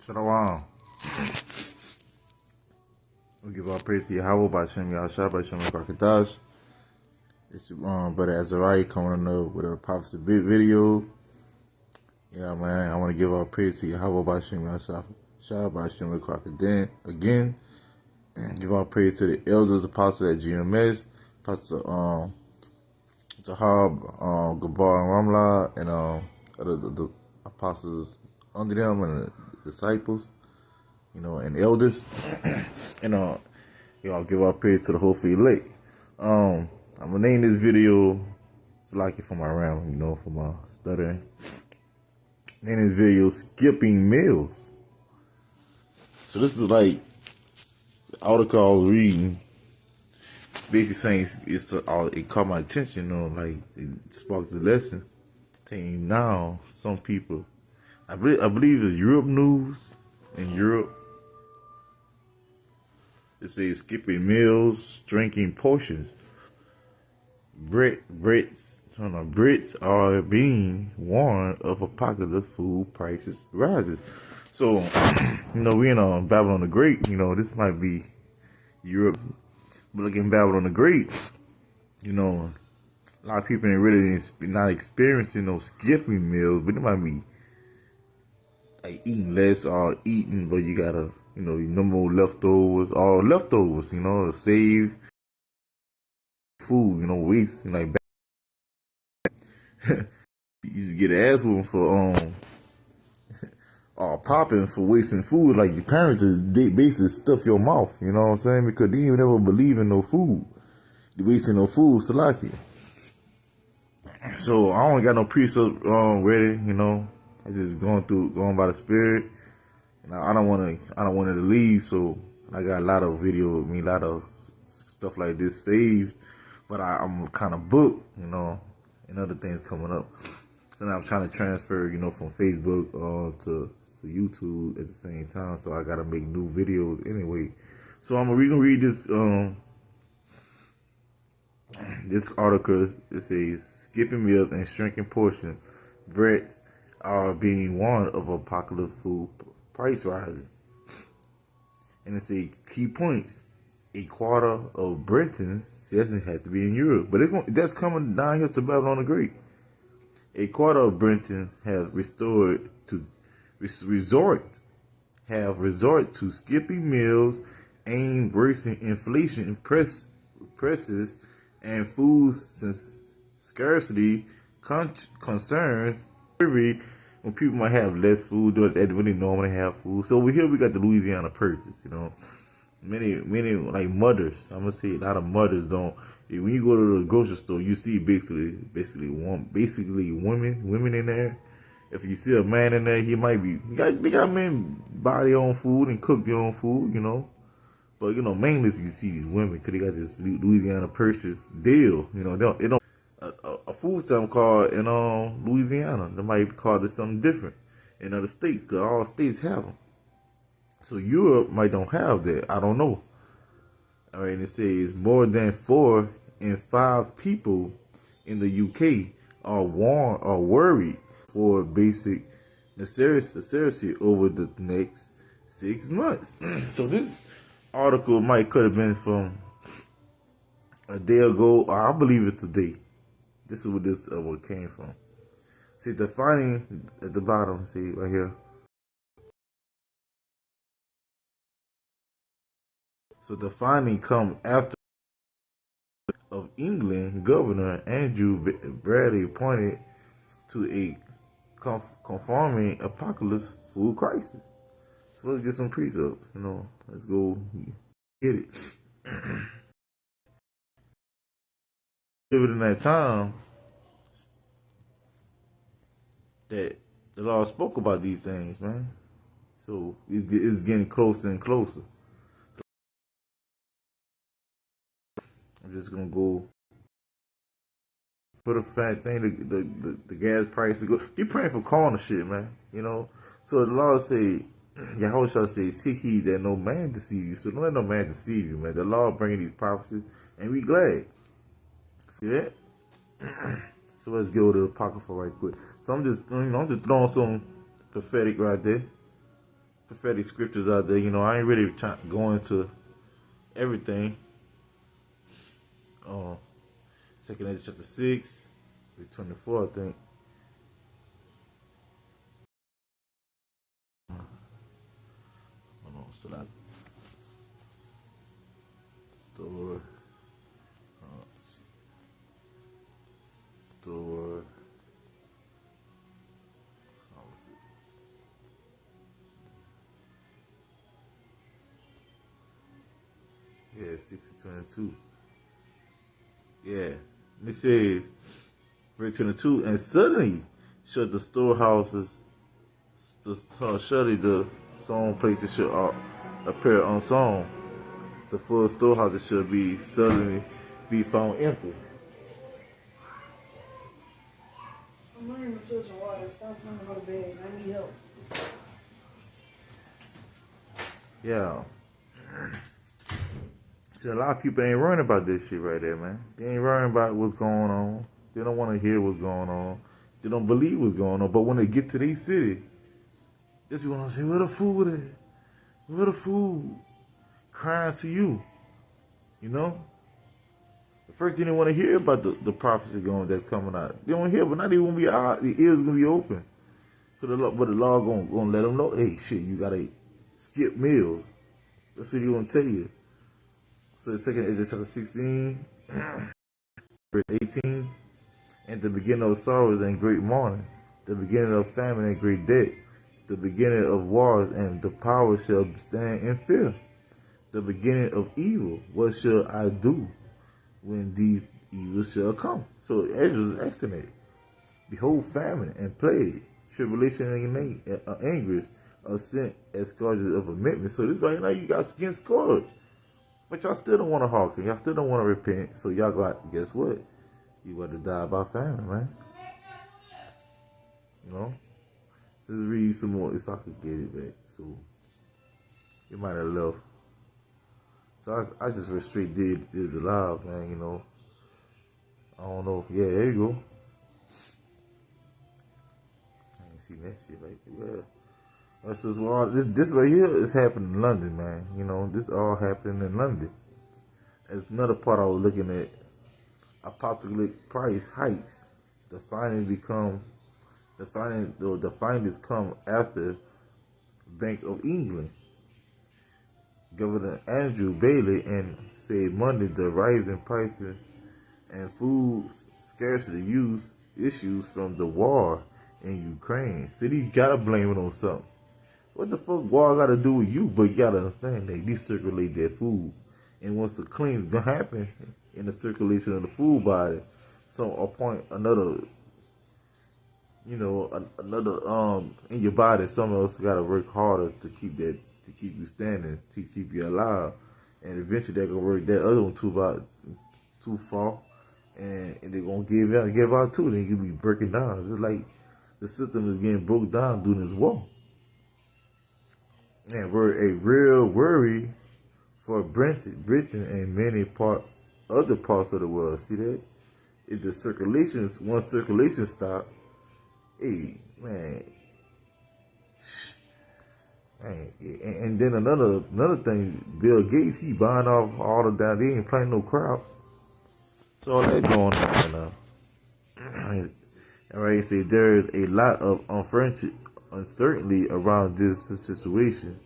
Shalom. We give all praise to Yahweh by Shem Yahshua by Shem Rakadash. It's brother Azariah coming up with a prophecy video. Yeah, man, I want to give all praise to Yahweh by Shem Yahshua by Shem Rakadash again. And give all praise to the elders, apostles at GMS, Pastor Jahab, Gabar, and Ramla, and the apostles under them and the disciples, and elders. And y'all give our praise to the whole elect. I'm gonna name this video Salaki for my round, for my stuttering. Name this video Skipping Meals. So this is like the article I was reading, basically saying it caught my attention, like it sparked the lesson. Saying now some people, I believe it's Europe news in Europe. It says skipping meals, drinking portions. Brits are being warned of apocalyptic food prices rises. So, we in Babylon the Great. This might be Europe, but like in Babylon the Great, a lot of people ain't really not experiencing those skipping meals, but it might be like eating less or eating, but you gotta, no more leftovers, all leftovers, save food, waste, like you used to get an ass whooping for popping for wasting food. Like your parents they basically stuff your mouth, you know what I'm saying? Because they ain't never believe in no food. They wasting no food, Salaki. So I don't got no precept ready, I just going by the spirit. And I don't want it to leave, so I got a lot of video of me, a lot of stuff like this saved, but I'm kind of booked, and other things coming up. So now I'm trying to transfer, from Facebook to YouTube at the same time, so I gotta make new videos anyway. So we gonna read this this article. It says skipping meals and shrinking portions. Brits are being warned of apocalyptic food price rising. And it says key points. A quarter of Britons doesn't have to be in Europe, but that's coming down here to Babylon the Great. A quarter of Britons have resort to skipping meals, aimed worsening inflation presses and food since scarcity concerns when people might have less food than they really normally have food. So over here we got the Louisiana Purchase, Many like mothers. I'm gonna say a lot of mothers don't. When you go to the grocery store, you see basically women in there. If you see a man in there, he might be. They got men buy their own food and cook their own food, But mainly you see these women because they got this Louisiana Purchase deal. They don't a food stamp card in Louisiana. They might call it something different in other states because all states have them. So Europe might don't have that. I don't know. All right, and it says more than 4 in 5 people in the UK are worried for basic necessity over the next 6 months. So this article could have been from a day ago, or I believe it's today. This is what came from. See the finding at the bottom. See right here. So the finding come after of England Governor Andrew Bradley pointed to a conforming apocalypse food crisis. So let's get some precepts, Let's go get it. Living in that time that the Lord spoke about these things, man. So it's getting closer and closer. I'm just gonna go for the fact thing, the gas price to go. Be praying for corner shit, man. So the Lord say, Yahweh shall say, take heed that no man deceive you. So don't let no man deceive you, man. The Lord bringing these prophecies, and we glad. See that? So let's go to the Apocrypha right quick. So I'm just throwing some prophetic right there. prophetic scriptures out there. You know, I ain't really trying to go into everything. Second Ezra chapter 6, verse 24, I think. Hold on, so that store, store houses. Yeah, 6:22. Yeah, and it says, verse 22, and suddenly shut the storehouses, suddenly the sown places should appear unsown. The full storehouses should be suddenly be found empty. I'm running my children water. Stop trying to go to bed. I need help. Yeah. See, a lot of people ain't worrying about this shit right there, man. They ain't worrying about what's going on. They don't want to hear what's going on. They don't believe what's going on. But when they get to their city, this is when I say, where the food at? Where the food? Crying to you. You know? The first thing they want to hear about the prophecy that's coming out. They don't hear, but now they won't be out. The ears gonna be open. So but the law gonna let them know, hey, shit, you gotta skip meals. That's what he gonna tell you. So the second Ezra chapter 16, verse 18, and the beginning of sorrows and great mourning, the beginning of famine and great debt, the beginning of wars, and the power shall stand in fear. The beginning of evil, what shall I do when these evils shall come? So Ezra's asking it. Behold, famine and plague, tribulation and anguish are sent as scourges of amendment. So this right now, you got skin scourged. But y'all still don't want to hearken. Y'all still don't want to repent. So y'all got, guess what? You got to die by famine, man. You know? Let's read some more if I could get it back. So, it might have left. So I just went straight did the live, man, you know. I don't know. Yeah, there you go. I ain't seen that shit like that. Yeah. That's just all. This right here is happening in London, man. You know, this all happening in London. There's another part I was looking at. Apocalyptic price hikes. The findings come after Bank of England. Governor Andrew Bailey and said Monday the rising prices and food scarcity issues from the war in Ukraine. So you gotta blame it on something. What the fuck war gotta do with you? But you gotta understand they circulate their food. And once the clean gonna happen in the circulation of the food body, so another in your body, some else gotta work harder to keep you standing, to keep you alive. And eventually they're gonna work that other one too far and they're gonna give out too, then you'll be breaking down. It's just like the system is getting broke down during this war. And we're a real worry for Britain and many other parts of the world. See that? If once circulation stop, hey man, and then another thing, Bill Gates, he buying off all the down. They ain't planting no crops. So all that going on right now. All right, say there is a lot of uncertainty around this situation.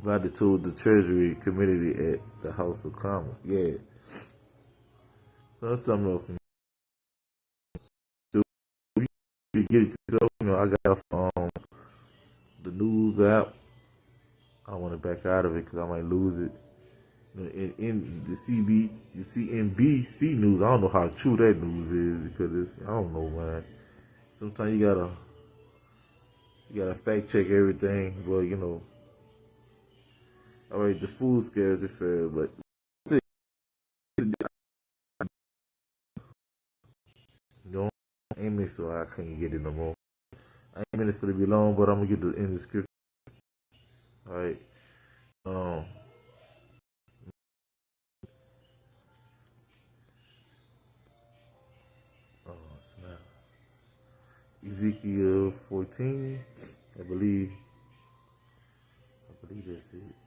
Biden told the Treasury Committee at the House of Commons. Yeah. So that's something else. So you get it yourself. You know, I got the news app. I don't want to back out of it because I might lose it. You know, in the CNBC news, I don't know how true that news is because I don't know, man. Sometimes you gotta fact check everything. Well, you know, all right, the food scares are fair, but don't aim it so I can't get it no more. I ain't meant it for to be long, but I'm gonna get the end of the script. All right. Um. Oh snap. Ezekiel 14, I believe. That's it.